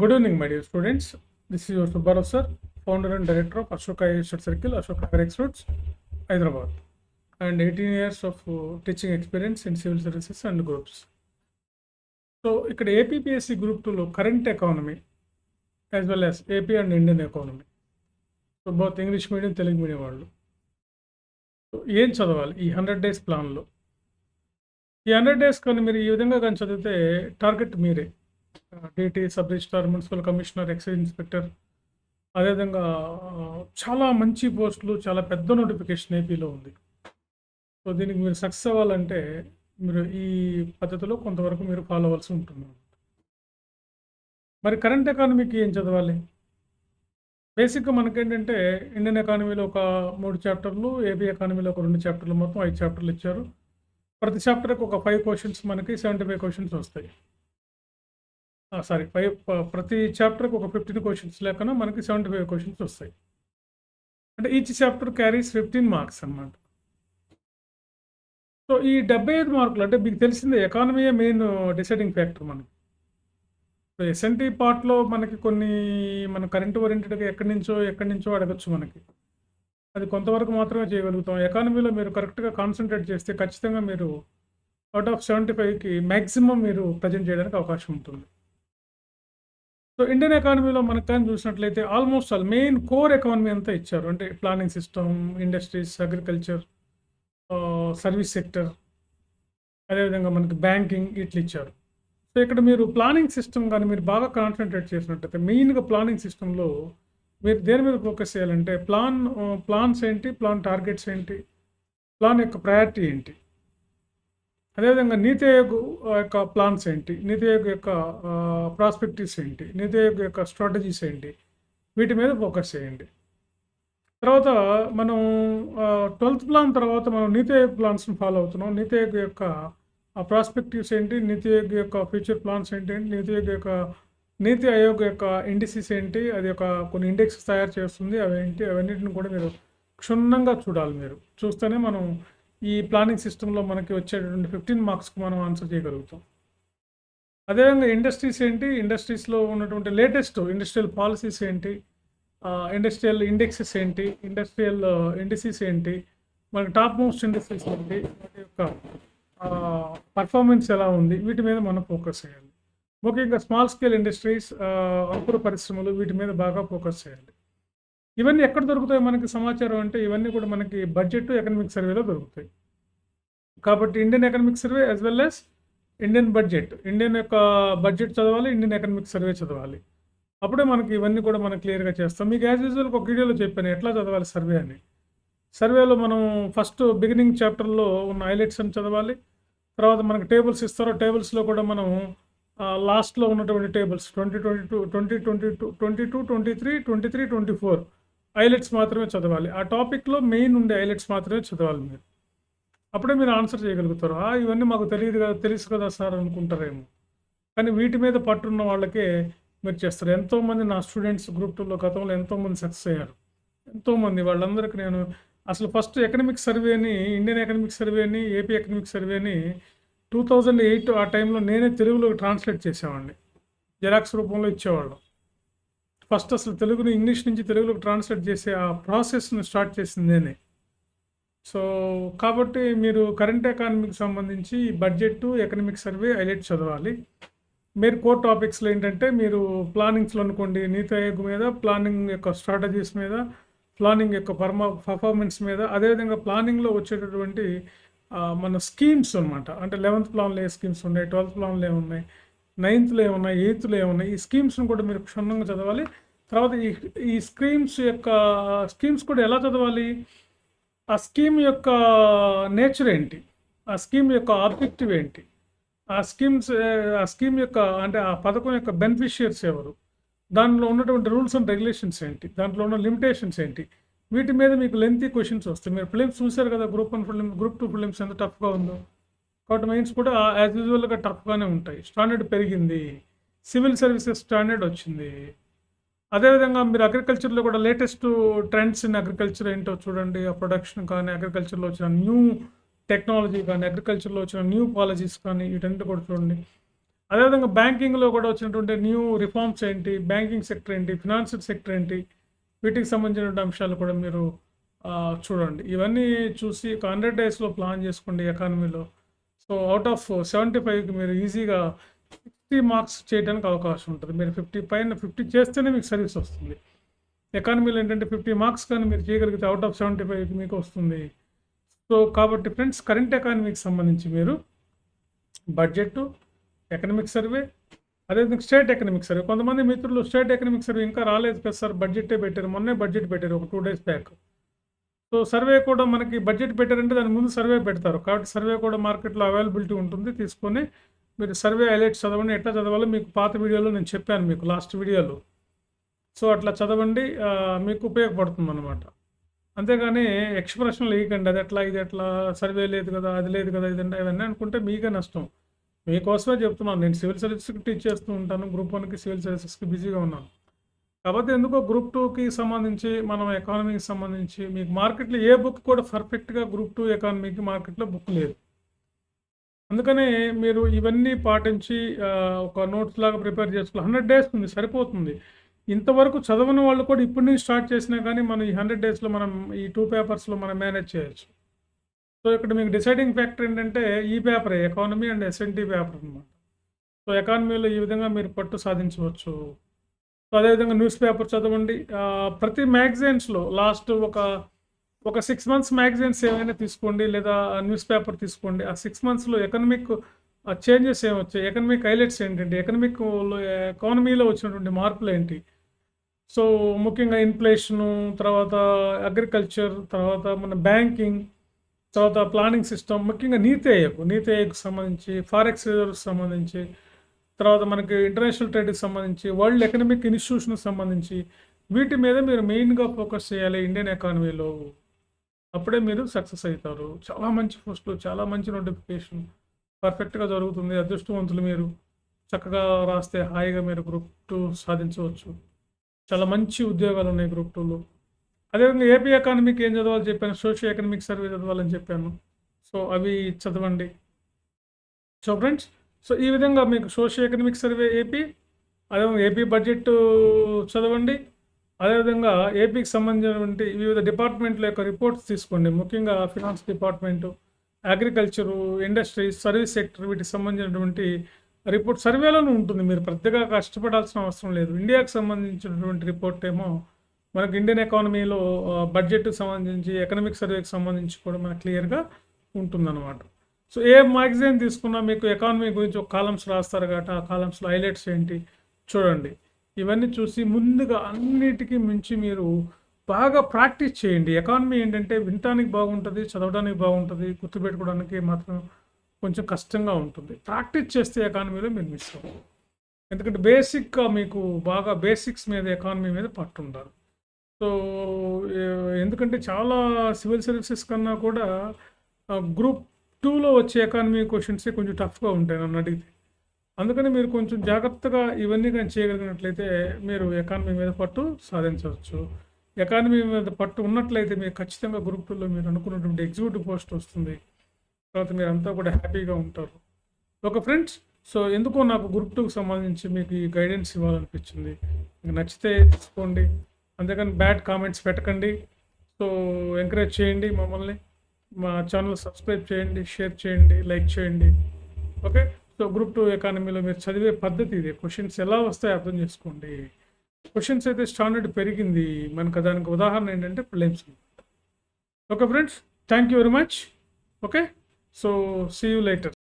Good evening, my dear students. This is your Subbarao sir, founder and director of Ashoka Estate Circle, Ashoka Rex Roads, Hyderabad, and 18 years of teaching experience in civil services and groups. So, ఇక్కడ APPSC group 2లో current economy as well as AP and Indian economy, so both English medium Telugu medium వాళ్ళు so ఏం చదవాలి ఈ 100 days ప్లాన్లో. ఈ 100 days కానీ మీరు ఈ విధంగా కానీ చదివితే టార్గెట్ మీరే, DT, sub registrar, municipal commissioner, excise inspector, అదేవిధంగా చాలా మంచి పోస్టులు, చాలా పెద్ద నోటిఫికేషన్ ఏపీలో ఉంది. సో దీనికి మీరు సక్సెస్ అవ్వాలంటే మీరు ఈ పద్ధతిలో కొంతవరకు మీరు ఫాలో అవ్వాల్సి ఉంటుంది. మరి కరెంట్ ఎకానమీకి ఏం చదవాలి? బేసిక్గా మనకేంటంటే ఇండియన్ ఎకానమీలో ఒక 3 చాప్టర్లు, ఏపీ ఎకానమీలో ఒక 2 చాప్టర్లు, మొత్తం 5 చాప్టర్లు ఇచ్చారు. ప్రతి చాప్టర్కి ఒక 5 క్వశ్చన్స్, మనకి 75 క్వశ్చన్స్ వస్తాయి. ప్రతి చాప్టర్కి ఒక 15 క్వశ్చన్స్ లేకన్నా మనకి 75 క్వశ్చన్స్ వస్తాయి. అంటే ఈచ్ చాప్టర్ క్యారీస్ 15 మార్క్స్ అన్నమాట. సో ఈ 75 మార్కులు అంటే మీకు తెలిసిందే, ఎకానమీయే మెయిన్ డిసైడింగ్ ఫ్యాక్టర్ మనకి. సో ఎస్ఎన్టీ పార్ట్లో మనకి కొన్ని మన కరెంట్ ఓరియంటెడ్గా ఎక్కడి నుంచో అడగచ్చు మనకి. అది కొంతవరకు మాత్రమే చేయగలుగుతాం. ఎకానమీలో మీరు కరెక్ట్గా కాన్సన్ట్రేట్ చేస్తే ఖచ్చితంగా మీరు అవుట్ ఆఫ్ 75కి మ్యాక్సిమం మీరు ప్రజెంట్ చేయడానికి అవకాశం ఉంటుంది. సో ఇండియన్ ఎకానమీలో మనకు కానీ చూసినట్లయితే almost all main core economy అంతా ఇచ్చారు. అంటే planning system, industries, agriculture, service sector, అదేవిధంగా మనకి బ్యాంకింగ్ ఇట్లా ఇచ్చారు. సో ఇక్కడ మీరు ప్లానింగ్ సిస్టమ్ కానీ మీరు బాగా కాన్సన్ట్రేట్ చేసినట్టయితే, మెయిన్గా ప్లానింగ్ సిస్టంలో మీరు దేని మీద ఫోకస్ చేయాలంటే ప్లాన్స్ ఏంటి, ప్లాన్ టార్గెట్స్ ఏంటి, ప్లాన్ యొక్క ప్రయారిటీ ఏంటి, అదేవిధంగా నీతి ఆయోగ్ యొక్క ప్లాన్స్ ఏంటి, నీతి ఆయోగ్ యొక్క ప్రాస్పెక్టివ్స్ ఏంటి, నీతి ఆయోగ్ యొక్క స్ట్రాటజీస్ ఏంటి, వీటి మీద ఫోకస్ చేయండి. తర్వాత మనం 12th ప్లాన్ తర్వాత మనం నీతి ఆయోగ్ ప్లాన్స్ని ఫాలో అవుతున్నాం. నీతి ఆయోగ్ యొక్క ప్రాస్పెక్టివ్స్ ఏంటి, నీతి ఆయోగ్ యొక్క ఫ్యూచర్ ప్లాన్స్ ఏంటి, నీతి ఆయోగ్ యొక్క ఇండిసెస్ ఏంటి, అది ఒక కొన్ని ఇండెక్స్ తయారు చేస్తుంది, అవేంటి, అవన్నిటిని కూడా మీరు క్షుణ్ణంగా చూడాలి. మీరు చూస్తేనే మనం ఈ ప్లానింగ్ సిస్టంలో మనకి వచ్చేటటువంటి 15 మార్క్స్కి మనం ఆన్సర్ చేయగలుగుతాం. అదేవిధంగా ఇండస్ట్రీస్ ఏంటి, ఇండస్ట్రీస్లో ఉన్నటువంటి లేటెస్ట్ ఇండస్ట్రియల్ పాలసీస్ ఏంటి, ఇండస్ట్రియల్ ఇండెక్సెస్ ఏంటి, ఇండస్ట్రియల్ ఇండిసెస్ ఏంటి, మనకి టాప్ మోస్ట్ ఇండస్ట్రీస్ ఏంటి, వాటి యొక్క పర్ఫార్మెన్స్ ఎలా ఉంది, వీటి మీద మనం ఫోకస్ చేయాలి. ముఖ్యంగా స్మాల్ స్కేల్ ఇండస్ట్రీస్, అంకుర పరిశ్రమలు, వీటి మీద బాగా ఫోకస్ చేయాలి. ఇవన్నీ ఎక్కడ దొరుకుతాయి మనకి సమాచారం అంటే, ఇవన్నీ కూడా మనకి బడ్జెట్ ఎకనామిక్ సర్వేలో దొరుకుతాయి. కాబట్టి Indian economic survey as well as Indian యొక్క బడ్జెట్ చదవాలి, ఇండియన్ ఎకనామిక్ సర్వే చదవాలి. అప్పుడే మనకి ఇవన్నీ కూడా మనం క్లియర్గా చేస్తాం. మీకు యాజ్ యూజువల్ ఒక వీడియోలో చెప్పాను ఎట్లా చదవాలి సర్వే అని. సర్వేలో మనం ఫస్ట్ బిగినింగ్ చాప్టర్లో ఉన్న హైలైట్స్ అని చదవాలి. తర్వాత మనకి టేబుల్స్ ఇస్తారో, టేబుల్స్లో కూడా మనం లాస్ట్లో ఉన్నటువంటి టేబుల్స్ 2022, 2022, 22, 23, 23, 24 హైలైట్స్ మాత్రమే చదవాలి. ఆ టాపిక్లో మెయిన్ ఉండే హైలైట్స్ మాత్రమే చదవాలి మీరు. అప్పుడే మీరు ఆన్సర్ చేయగలుగుతారు. ఇవన్నీ మాకు తెలుసు కదా సార్ అనుకుంటారేమో, కానీ వీటి మీద పట్టున్న వాళ్ళకే మీరు చేస్తారు. ఎంతోమంది నా స్టూడెంట్స్ గ్రూప్ 2లో గతంలో ఎంతోమంది సక్సెస్ అయ్యారు. ఎంతోమంది వాళ్ళందరికీ నేను అసలు ఫస్ట్ ఎకనామిక్ సర్వేని, ఇండియన్ ఎకనామిక్ సర్వేని, ఏపీ ఎకనామిక్ సర్వేని 2008 ఆ టైంలో నేనే తెలుగులో ట్రాన్స్లేట్ చేసేవాడిని. జెరాక్స్ రూపంలో ఇచ్చేవాళ్ళం. ఫస్ట్ అసలు తెలుగుని ఇంగ్లీష్ నుంచి తెలుగులోకి ట్రాన్స్లేట్ చేసే ఆ ప్రాసెస్ని స్టార్ట్ చేసింది నేనే. సో కాబట్టి మీరు కరెంట్ ఎకానమీకి సంబంధించి బడ్జెట్, ఎకనామిక్ సర్వే హైలైట్ చదవాలి. మీరు కోర్ టాపిక్స్లో ఏంటంటే, మీరు ప్లానింగ్స్లో అనుకోండి నీతి ఆయోగ్ మీద, ప్లానింగ్ యొక్క స్ట్రాటజీస్ మీద, ప్లానింగ్ యొక్క పర్ఫార్మెన్స్ మీద, అదేవిధంగా ప్లానింగ్లో వచ్చేటటువంటి మన స్కీమ్స్ అనమాట. అంటే 11th ప్లాన్లో ఏ స్కీమ్స్ ఉన్నాయి, 12th ప్లాన్లో ఏమున్నాయి, 9thలో ఏమున్నాయి, 8thలో ఏమున్నాయి, ఈ స్కీమ్స్ని కూడా మీరు క్షుణ్ణంగా చదవాలి. తర్వాత ఈ స్కీమ్స్ కూడా ఎలా చదవాలి, ఆ స్కీమ్ యొక్క నేచర్ ఏంటి, ఆ స్కీమ్ యొక్క ఆబ్జెక్టివ్ ఏంటి, ఆ స్కీమ్ యొక్క అంటే ఆ పథకం యొక్క బెనిఫిషియర్స్ ఎవరు, దానిలో ఉన్నటువంటి రూల్స్ అండ్ రెగ్యులేషన్స్ ఏంటి, దాంట్లో ఉన్న లిమిటేషన్స్ ఏంటి, వీటి మీద మీకు లెంతీ క్వశ్చన్స్ వస్తాయి. మీరు ఫిలిమ్స్ చూశారు కదా, గ్రూప్ 2 ఫిలిమ్స్ ఎంత టఫ్గా ఉందో. కాబట్టి మెయిన్స్ కూడా యాజ్ యూజువల్గా టఫ్గానే ఉంటాయి. స్టాండర్డ్ పెరిగింది, సివిల్ సర్వీసెస్ స్టాండర్డ్ వచ్చింది. అదేవిధంగా మీరు అగ్రికల్చర్లో కూడా లేటెస్ట్ ట్రెండ్స్ ఇన్ అగ్రికల్చర్ ఏంటో చూడండి. ఆ ప్రొడక్షన్ కానీ, అగ్రికల్చర్లో వచ్చిన న్యూ టెక్నాలజీ కానీ, అగ్రికల్చర్లో వచ్చిన న్యూ పాలసీస్ కానీ, వీటన్నిటి కూడా చూడండి. అదేవిధంగా బ్యాంకింగ్‌లో కూడా వచ్చినటువంటి న్యూ రిఫార్మ్స్ ఏంటి, బ్యాంకింగ్ సెక్టర్ ఏంటి, ఫినాన్షియల్ సెక్టర్ ఏంటి, వీటికి సంబంధించినటువంటి అంశాలు కూడా మీరు చూడండి. ఇవన్నీ చూసి ఒక 100 డేస్‌లో ప్లాన్ చేసుకోండి ఎకానమీలో. సో, ఔట్ ఆఫ్ 75కి మీరు ఈజీగా 60 మార్క్స్ చేయడానికి అవకాశం ఉంటుంది. మీరు 50 పైన 50 చేస్తేనే మీకు సర్వీస్ వస్తుంది. ఎకానమీలో ఏంటంటే 50 మార్క్స్ కానీ మీరు చేయగలిగితే ఔట్ ఆఫ్ 75కి మీకు వస్తుంది. సో, కాబట్టి ఫ్రెండ్స్ కరెంట్ ఎకానమీకి సంబంధించి మీరు బడ్జెట్, ఎకనామిక్ సర్వే, అదేవిధంగా స్టేట్ ఎకనామిక్ సర్వే. కొంతమంది మిత్రులు స్టేట్ ఎకనామిక్ సర్వే ఇంకా రాలేదు కదా సార్, బడ్జెటే పెట్టారు. మొన్నే బడ్జెట్ పెట్టారు ఒక 2 డేస్ బ్యాక్. సో, సర్వే కూడా మనకి బడ్జెట్ పెట్టారంటే దాని ముందు సర్వే పెడతారు. కాబట్టి సర్వే కూడా మార్కెట్‌లో అవైలబిలిటీ ఉంటుంది. తీసుకొని మీరు సర్వే హైలైట్స్ చదవండి. ఎట్లా చదవాలో మీకు పాత వీడియోలో నేను చెప్పాను మీకు లాస్ట్ వీడియోలో. సో, అట్లా చదవండి. మీకు ఉపయోగపడుతుందనమాట. అంతేగాని ఎక్స్‌ప్రెషన్‌లు ఇయకండి. అది ఎట్లా, ఇది ఎట్లా, సర్వే లేదు కదా, అది లేదు కదా, ఇదంటే ఇవన్నీ అనుకుంటే మీకే నష్టం. మీకోసమే చెప్తున్నాను. నేను సివిల్ సర్వీసెస్‌కి టీచ్ చేస్తూ ఉంటాను. గ్రూప్ 1కి సివిల్ సర్వీసెస్‌కి బిజీగా ఉన్నాను. కాకపోతే ఎందుకో గ్రూప్ 2కి సంబంధించి మనం ఎకానమీకి సంబంధించి మీకు మార్కెట్‌లో ఏ బుక్ కూడా పర్ఫెక్ట్‌గా గ్రూప్ 2 ఎకానమీకి మార్కెట్‌లో బుక్ లేదు. అందుకనే మీరు ఇవన్నీ పాటించి ఒక నోట్స్ లాగా ప్రిపేర్ చేసుకోవాలి. 100 డేస్ ఉంది, సరిపోతుంది. ఇంతవరకు చదవని వాళ్ళు కూడా ఇప్పటి నుంచి స్టార్ట్ చేసినా కానీ మనం ఈ 100 డేస్‌లో మనం ఈ 2 పేపర్స్‌లో మనం మేనేజ్ చేయొచ్చు. సో, ఇక్కడ మీకు డిసైడింగ్ ఫ్యాక్టర్ ఏంటంటే ఈ పేపరే ఎకానమీ అండ్ ఎస్ఎన్టీ పేపర్ అనమాట. సో, ఎకానమీలో ఈ విధంగా మీరు పట్టు సాధించవచ్చు. సో, అదేవిధంగా న్యూస్ పేపర్ చదవండి. ప్రతి మ్యాగజైన్స్‌లో లాస్ట్ ఒక 6 మంత్స్ మ్యాగజైన్స్ ఏమైనా తీసుకోండి, లేదా న్యూస్ పేపర్ తీసుకోండి. ఆ 6 మంత్స్‌లో ఎకనామిక్ చేంజెస్ ఏమొచ్చాయి, ఎకనామిక్ హైలైట్స్ ఏంటంటే, ఎకానమీలో వచ్చినటువంటి మార్పులేంటి. సో, ముఖ్యంగా ఇన్‌ఫ్లేషను, తర్వాత అగ్రికల్చర్, తర్వాత మన బ్యాంకింగ్, తర్వాత ప్లానింగ్ సిస్టమ్, ముఖ్యంగా నీతి ఆయోగ్‌కి సంబంధించి, ఫారెక్స్ రిజర్వ్‌కి సంబంధించి, తర్వాత మనకి ఇంటర్నేషనల్ ట్రేడ్‌కి సంబంధించి, వరల్డ్ ఎకనామిక్ ఇన్‌స్టిట్యూషన్‌కి సంబంధించి, వీటి మీద మీరు మెయిన్‌గా ఫోకస్ చేయాలి ఇండియన్ ఎకానమీలో. అప్పుడే మీరు సక్సెస్ అవుతారు. చాలా మంచి పోస్టులు, చాలా మంచి నోటిఫికేషన్ పర్ఫెక్ట్‌గా జరుగుతుంది. అదృష్టవంతులు మీరు. చక్కగా రాస్తే హాయిగా మీరు గ్రూప్ 2 సాధించవచ్చు. చాలా మంచి ఉద్యోగాలు ఉన్నాయి గ్రూప్ 2లో. అదేవిధంగా ఏపీ ఎకానమీకి ఏం చదవాలో చెప్పాను. సోషియో ఎకనామిక్ సర్వే చదవాలని చెప్పాను. సో, అవి చదవండి. సో, ఫ్రెండ్స్, సో ఈ విధంగా మీకు సోషియో ఎకనామిక్ సర్వే ఏపీ, అదేవిధంగా ఏపీ బడ్జెట్ చదవండి. అదేవిధంగా ఏపీకి సంబంధించినటువంటి వివిధ డిపార్ట్మెంట్ల యొక్క రిపోర్ట్స్ తీసుకోండి. ముఖ్యంగా finance department, agriculture, industries, service sector, వీటికి సంబంధించినటువంటి రిపోర్ట్ సర్వేలోనే ఉంటుంది. మీరు పెద్దగా కష్టపడాల్సిన అవసరం లేదు. ఇండియాకి సంబంధించినటువంటి రిపోర్ట్ ఏమో మనకు ఇండియన్ ఎకానమీలో బడ్జెట్కి సంబంధించి, ఎకనామిక్ సర్వేకి సంబంధించి కూడా మనకు క్లియర్గా ఉంటుందన్నమాట. సో, ఏ మ్యాగజైన్ తీసుకున్నా మీకు ఎకానమీ గురించి ఒక కాలమ్స్ రాస్తారు కాబట్టి ఆ కాలమ్స్లో హైలైట్స్ ఏంటి చూడండి. ఇవన్నీ చూసి ముందుగా అన్నిటికీ మించి మీరు బాగా ప్రాక్టీస్ చేయండి. ఎకానమీ ఏంటంటే వినటానికి బాగుంటుంది, చదవడానికి బాగుంటుంది, గుర్తుపెట్టుకోవడానికి మాత్రం కొంచెం కష్టంగా ఉంటుంది. ప్రాక్టీస్ చేస్తే ఎకానమీలో మీరు మిస్ అవ్వరు. ఎందుకంటే బేసిక్‌గా మీకు బాగా బేసిక్స్ మీద ఎకానమీ మీద పట్టు ఉండాలి. సో, ఎందుకంటే చాలా సివిల్ సర్వీసెస్ కన్నా కూడా గ్రూప్ 2లో వచ్చే ఎకానమీ క్వెషన్సే కొంచెం టఫ్‌గా ఉంటాయి నన్ను అడిగితే. అందుకని మీరు కొంచెం జాగ్రత్తగా ఇవన్నీ కానీ చేయగలిగినట్లయితే మీరు ఎకానమీ మీద పట్టు సాధించవచ్చు. ఎకానమీ మీద పట్టు ఉన్నట్లయితే మీరు ఖచ్చితంగా గ్రూప్ 2లో మీరు అనుకున్నటువంటి ఎగ్జిక్యూటివ్ పోస్ట్ వస్తుంది. తర్వాత మీరంతా కూడా హ్యాపీగా ఉంటారు. ఓకే ఫ్రెండ్స్, సో ఎందుకో నాకు గ్రూప్ 2కి సంబంధించి మీకు ఈ గైడెన్స్ ఇవ్వాలనిపించింది. మీకు నచ్చితే తీసుకోండి, అంతేకాని బ్యాడ్ కామెంట్స్ పెట్టకండి. సో, ఎంకరేజ్ చేయండి మమ్మల్ని. మా ఛానల్ సబ్స్క్రైబ్ చేయండి, షేర్ చేయండి, లైక్ చేయండి. ఓకే. సో, గ్రూప్ 2 ఎకానమీలో మీరు చదివే పద్ధతి ఇది. క్వశ్చన్స్ ఎలా వస్తాయో అర్థం చేసుకోండి. క్వశ్చన్స్ అయితే స్టాండర్డ్ పెరిగింది మనకు. దానికి ఉదాహరణ ఏంటంటే prelims. Okay friends, thank you very much. Okay, so see you later.